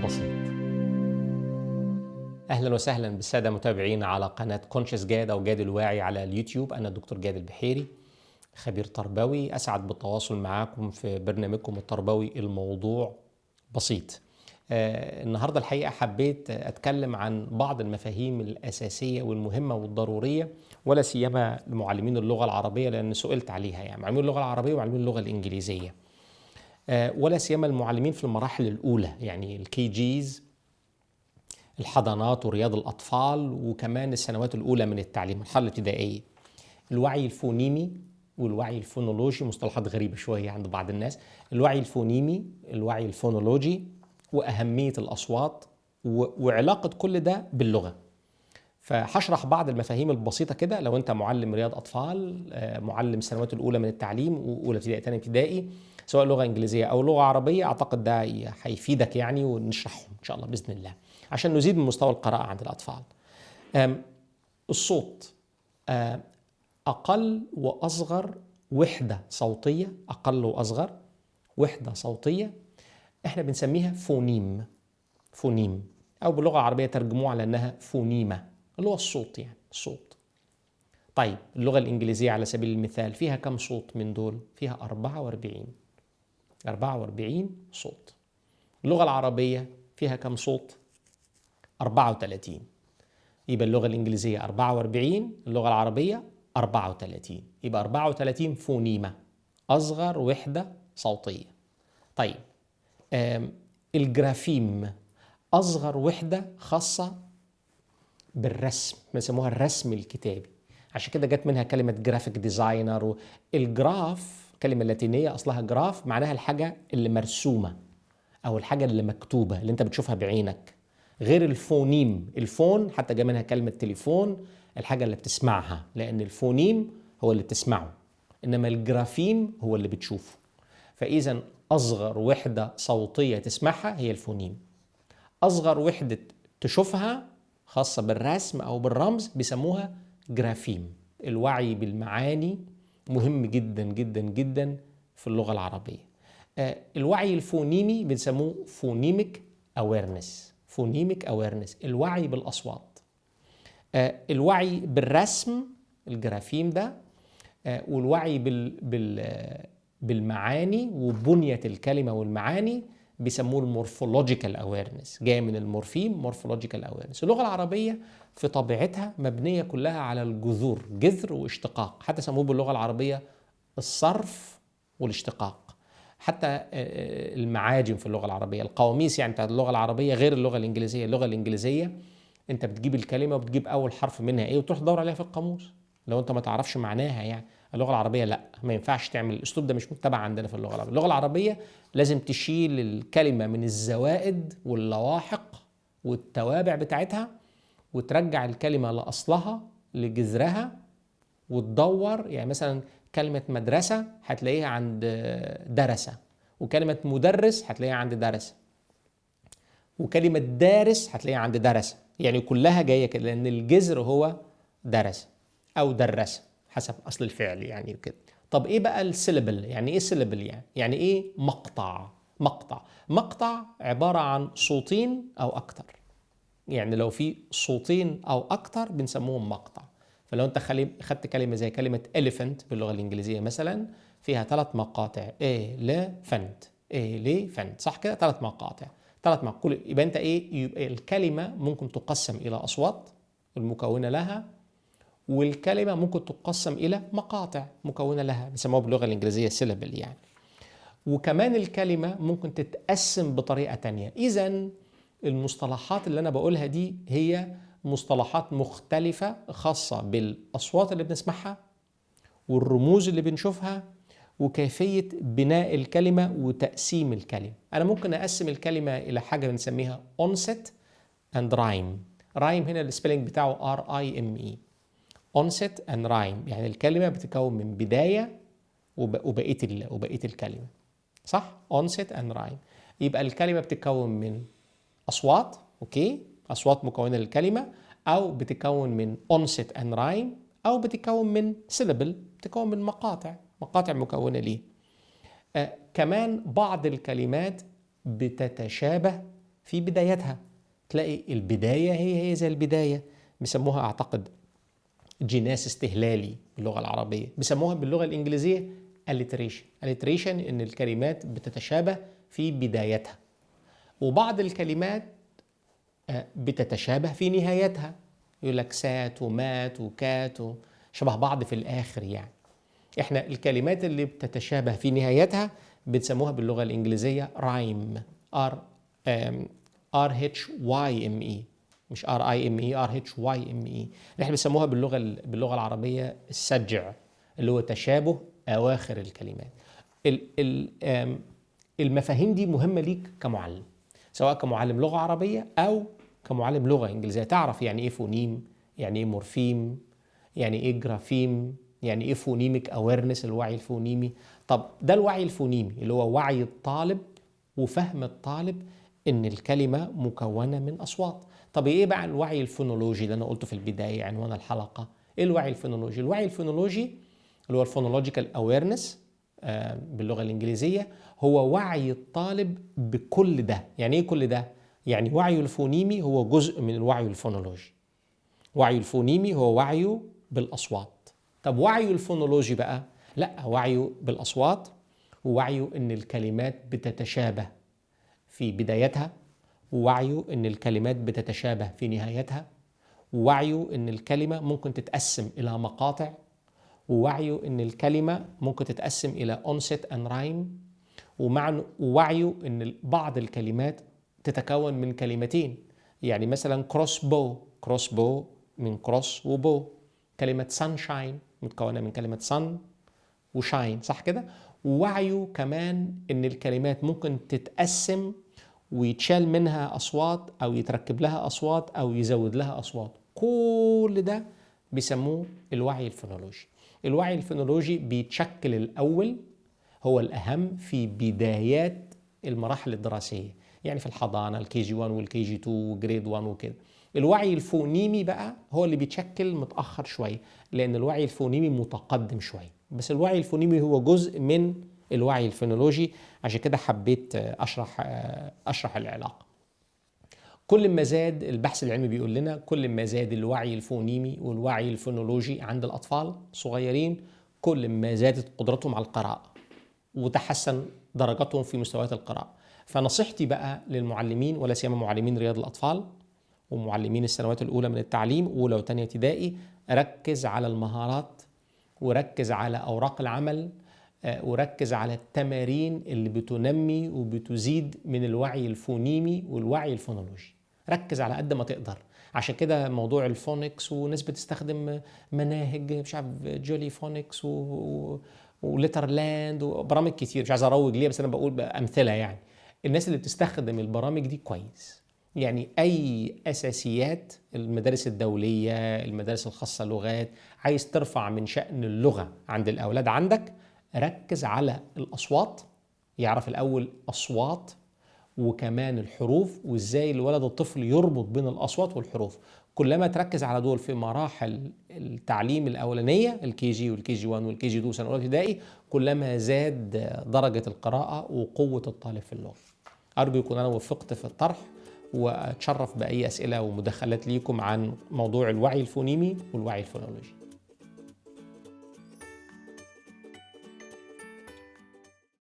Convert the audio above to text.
بسيط. أهلا وسهلا بالسادة متابعين على قناة كونشس جاد أو جاد الواعي على اليوتيوب. أنا الدكتور جاد البحيري، خبير تربوي. أسعد بالتواصل معكم في برنامجكم التربوي الموضوع بسيط. النهاردة الحقيقة حبيت أتكلم عن بعض المفاهيم الأساسية والمهمة والضرورية، ولا سيما لمعلمين اللغة العربية، لأن سئلت عليها، يعني معلمين اللغة العربية ومعلمين اللغة الإنجليزية، ولا سيما المعلمين في المراحل الأولى، يعني الكي جيز، الحضانات ورياض الأطفال، وكمان السنوات الأولى من التعليم، المرحلة الابتدائية. الوعي الفونيمي والوعي الفونولوجي، مصطلحات غريبة شوية عند بعض الناس. الوعي الفونيمي، الوعي الفونولوجي، وأهمية الأصوات وعلاقة كل ده باللغة. فهشرح بعض المفاهيم البسيطة كده. لو أنت معلم رياض أطفال، معلم السنوات الأولى من التعليم، أولى ابتدائي تاني ابتدائي، سواء لغة إنجليزية أو لغة عربية، أعتقد ده هيفيدك يعني، ونشرحهم إن شاء الله بإذن الله عشان نزيد من مستوى القراءة عند الأطفال. الصوت، أقل وأصغر وحدة صوتية، أقل وأصغر وحدة صوتية إحنا بنسميها فونيم. فونيم، أو باللغة العربية ترجموها على أنها فونيمة، اللي هو الصوت، يعني الصوت. طيب اللغة الإنجليزية على سبيل المثال فيها كم صوت من دول؟ فيها 44 صوت. اللغة العربية فيها كم صوت؟ 34. يبقى اللغة الإنجليزية 44، اللغة العربية 34، يبقى 34 فونيمة، أصغر وحدة صوتية. طيب الجرافيم، أصغر وحدة خاصة بالرسم، بيسموها الرسم الكتابي، عشان كده جت منها كلمة جرافيك ديزاينر. والجراف كلمة لاتينية أصلها جراف، معناها الحاجة اللي مرسومة أو الحاجة اللي مكتوبة اللي أنت بتشوفها بعينك، غير الفونيم. الفون حتى جاء منها كلمة تليفون، الحاجة اللي بتسمعها، لأن الفونيم هو اللي بتسمعه، إنما الجرافيم هو اللي بتشوفه. فإذا أصغر وحدة صوتية تسمعها هي الفونيم. أصغر وحدة تشوفها خاصة بالرسم أو بالرمز بيسموها جرافيم. الوعي بالمعاني مهم جدا جدا جدا في اللغة العربية. الوعي الفونيمي بنسموه فونيميك أويرنس. فونيميك أويرنس، الوعي بالأصوات. الوعي بالرسم، الجرافيم ده، والوعي بالمعاني وبنية الكلمة والمعاني بيسموه المورفولوجيكال أويرنس، جاي من المورفيم، مورفولوجيكال أويرنس. اللغة العربية في طبيعتها مبنية كلها على الجذور، جذر واشتقاق، حتى سموه باللغة العربية الصرف والاشتقاق. حتى المعاجم في اللغة العربية، القواميس يعني بتاعت اللغة العربية غير اللغة الإنجليزية. اللغة الإنجليزية أنت بتجيب الكلمة وبتجيب أول حرف منها إيه وتروح تدور عليها في القاموس لو أنت ما تعرفش معناها يعني. اللغة العربية لا، ما ينفعش تعمل الأسلوب ده، مش متبع عندنا في اللغة العربية. اللغة العربية لازم تشيل الكلمة من الزوائد واللواحق والتوابع بتاعتها، وترجع الكلمة لأصلها لجذرها، وتدور. يعني مثلا كلمة مدرسة هتلاقيها عند درسة، وكلمة مدرس هتلاقيها عند درسة، وكلمة دارس هتلاقيها عند درسة، يعني كلها جاية كده، لأن الجذر هو درس أو درس حسب أصل الفعل يعني كده. طب إيه بقى السيلبل؟ يعني إيه سيلبل؟ يعني إيه مقطع؟ مقطع عبارة عن صوتين أو أكتر، يعني لو في صوتين أو أكتر بنسموهم مقطع. فلو أنت خدت كلمة زي كلمة elephant باللغة الإنجليزية مثلا، فيها 3 مقاطع، elephant، elephant، صح كده؟ 3 مقاطع، 3 مقاطع. يبقى أنت يبقى الكلمة ممكن تقسم إلى أصوات المكونة لها، والكلمة ممكن تقسم إلى مقاطع مكونة لها، بيسموها باللغة الإنجليزية syllable يعني. وكمان الكلمة ممكن تتقسم بطريقة تانية. إذن المصطلحات اللي أنا بقولها دي هي مصطلحات مختلفة خاصة بالأصوات اللي بنسمعها والرموز اللي بنشوفها وكيفية بناء الكلمة وتقسيم الكلمة. أنا ممكن أقسم الكلمة إلى حاجة بنسميها onset and rhyme. rhyme هنا السبيلنج بتاعه R-I-M-E. onset and rhyme يعني الكلمة بتتكون من بداية وبقية الكلمة، صح؟ onset and rhyme. يبقى الكلمة بتتكون من أصوات، أوكي؟ أصوات مكونة للكلمة، أو بتتكون من onset and rhyme، أو بتتكون من syllable، بتتكون من مقاطع مكونة ليه. كمان بعض الكلمات بتتشابه في بدايتها، تلاقي البداية هي زي البداية. بيسموها أعتقد جناس استهلالي باللغة العربية، بيسموها باللغة الإنجليزية alliteration إن الكلمات بتتشابه في بدايتها، وبعض الكلمات بتتشابه في نهايتها. يقول لك سات ومات وكات شبه بعض في الآخر. يعني إحنا الكلمات اللي بتتشابه في نهايتها بنسموها باللغة الإنجليزية رايم، RHYME، مش RIME، RHYME. احنا بنسموها باللغة العربية السجع، اللي هو تشابه أواخر الكلمات. المفاهيم دي مهمة ليك كمعلم، سواء كمعلم لغة عربية أو كمعلم لغة إنجليزية. تعرف يعني إيه فونيم، يعني إيه مورفيم، يعني إيه جرافيم، يعني إيه فونيميك أويرنس، الوعي الفونيمي. طب ده الوعي الفونيمي اللي هو وعي الطالب وفهم الطالب إن الكلمة مكونة من أصوات. طب إيه بقى الوعي الفونولوجي اللي أنا قلته في البداية عنوان الحلقة؟ إيه الوعي الفونولوجي؟ الوعي الفونولوجي اللي هو الفونولوجيكال أويرنس باللغة الإنجليزية، هو وعي الطالب بكل ده. يعني إيه كل ده؟ يعني وعيه الفونيمي هو جزء من الوعي الفونولوجي. وعيه الفونيمي هو وعيه بالأصوات. طب وعيه الفونولوجي بقى؟ لا، وعيه بالأصوات ووعيه إن الكلمات بتتشابه في بدايتها، ووعيه إن الكلمات بتتشابه في نهايتها، ووعيه إن الكلمة ممكن تتقسم إلى مقاطع، ووعيه إن الكلمة ممكن تتقسم إلى onset and rhyme، ووعيه إن بعض الكلمات تتكون من كلمتين. يعني مثلا كروس بو من كروس وبو. كلمة sunshine متكونة من كلمة sun وشاين، صح كده؟ ووعيه كمان إن الكلمات ممكن تتقسم ويتشال منها أصوات أو يتركب لها أصوات أو يزود لها أصوات. كل ده بيسموه الوعي الفونولوجي. الوعي الفونولوجي بيتشكل الأول، هو الأهم في بدايات المراحل الدراسية، يعني في الحضانة الكي جي 1 والكي جي 2 وجريد 1 وكده. الوعي الفونيمي بقى هو اللي بيتشكل متأخر شوية، لأن الوعي الفونيمي متقدم شوية، بس الوعي الفونيمي هو جزء من الوعي الفونولوجي. عشان كده حبيت أشرح العلاقة. كل ما زاد البحث العلمي بيقول لنا، كل ما زاد الوعي الفونيمي والوعي الفونولوجي عند الأطفال صغيرين، كل ما زادت قدرتهم على القراءة وتحسن درجاتهم في مستويات القراءة. فنصيحتي بقى للمعلمين، ولا سيما معلمين رياض الأطفال ومعلمين السنوات الأولى من التعليم، أولى وثانية ابتدائي، ركز على المهارات وركز على أوراق العمل وركز على التمارين اللي بتنمي وبتزيد من الوعي الفونيمي والوعي الفونولوجي. ركز على قد ما تقدر. عشان كده موضوع الفونكس، وناس بتستخدم مناهج مش عارف جولي فونكس وليترلاند وبرامج كتير، مش عايز اروج ليها بس انا بقول امثله. يعني الناس اللي بتستخدم البرامج دي كويس. يعني اي اساسيات المدارس الدوليه، المدارس الخاصه لغات، عايز ترفع من شأن اللغه عند الاولاد عندك، ركز على الاصوات. يعرف الاول اصوات وكمان الحروف، وازاي الولد الطفل يربط بين الاصوات والحروف. كلما تركز على دول في مراحل التعليم الاولانيه، الكي جي والكي جي 1 والكي جي 2 سنه اولى ابتدائي، كلما زاد درجه القراءه وقوه الطالب في اللغه. ارجو يكون انا وفقت في الطرح، واتشرف باي اسئله ومداخلات ليكم عن موضوع الوعي الفونيمي والوعي الفونولوجي.